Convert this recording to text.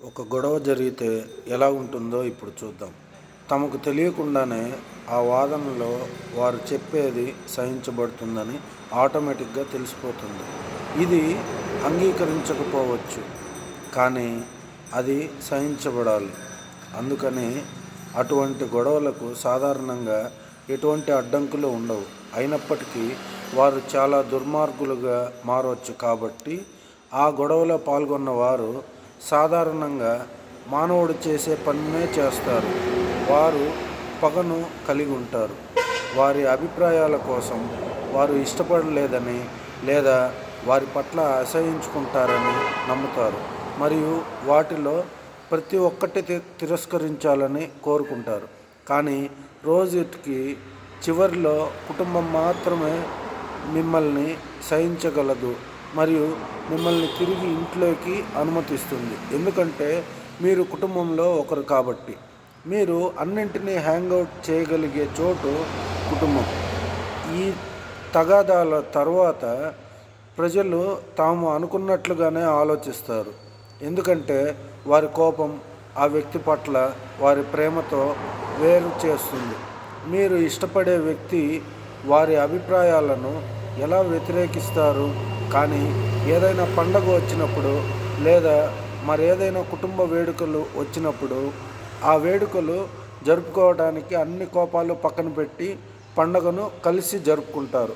ఒక గొడవ జరిగితే ఎలా ఉంటుందో ఇప్పుడు చూద్దాం. తమకు తెలియకుండానే ఆ వాదనలో వారు చెప్పేది సహించబడుతుందని ఆటోమేటిక్గా తెలిసిపోతుంది. ఇది అంగీకరించకపోవచ్చు, కానీ అది సహించబడాలి. అందుకని అటువంటి గొడవలకు సాధారణంగా ఎటువంటి అడ్డంకులు ఉండవు. అయినప్పటికీ వారు చాలా దుర్మార్గులుగా మారవచ్చు. కాబట్టి ఆ గొడవలో పాల్గొన్న వారు సాధారణంగా మానవుడు చేసే పనినే చేస్తారు. వారు పగను కలిగి ఉంటారు. వారి అభిప్రాయాల కోసం వారు ఇష్టపడలేదని లేదా వారి పట్ల అసహ్యించుకుంటారని నమ్ముతారు మరియు వాటిలో ప్రతి ఒక్కటి తిరస్కరించాలని కోరుకుంటారు. కానీ రోజుకి చివరిలో కుటుంబం మాత్రమే మిమ్మల్ని సహించగలదు మరియు మిమ్మల్ని తిరిగి ఇంట్లోకి అనుమతిస్తుంది. ఎందుకంటే మీరు కుటుంబంలో ఒకరు కాబట్టి. మీరు అన్నింటినీ హ్యాంగ్అవుట్ చేయగలిగే చోటు కుటుంబం. ఈ తగాదాల తర్వాత ప్రజలు తాము అనుకున్నట్లుగానే ఆలోచిస్తారు. ఎందుకంటే వారి కోపం ఆ వ్యక్తి పట్ల వారి ప్రేమతో వేరు చేస్తుంది. మీరు ఇష్టపడే వ్యక్తి వారి అభిప్రాయాలను ఎలా వ్యతిరేకిస్తారు? కానీ ఏదైనా పండగ వచ్చినప్పుడు లేదా మరేదైనా కుటుంబ వేడుకలు వచ్చినప్పుడు ఆ వేడుకలు జరుపుకోవడానికి అన్ని కోపాలు పక్కన పెట్టి పండగను కలిసి జరుపుకుంటారు.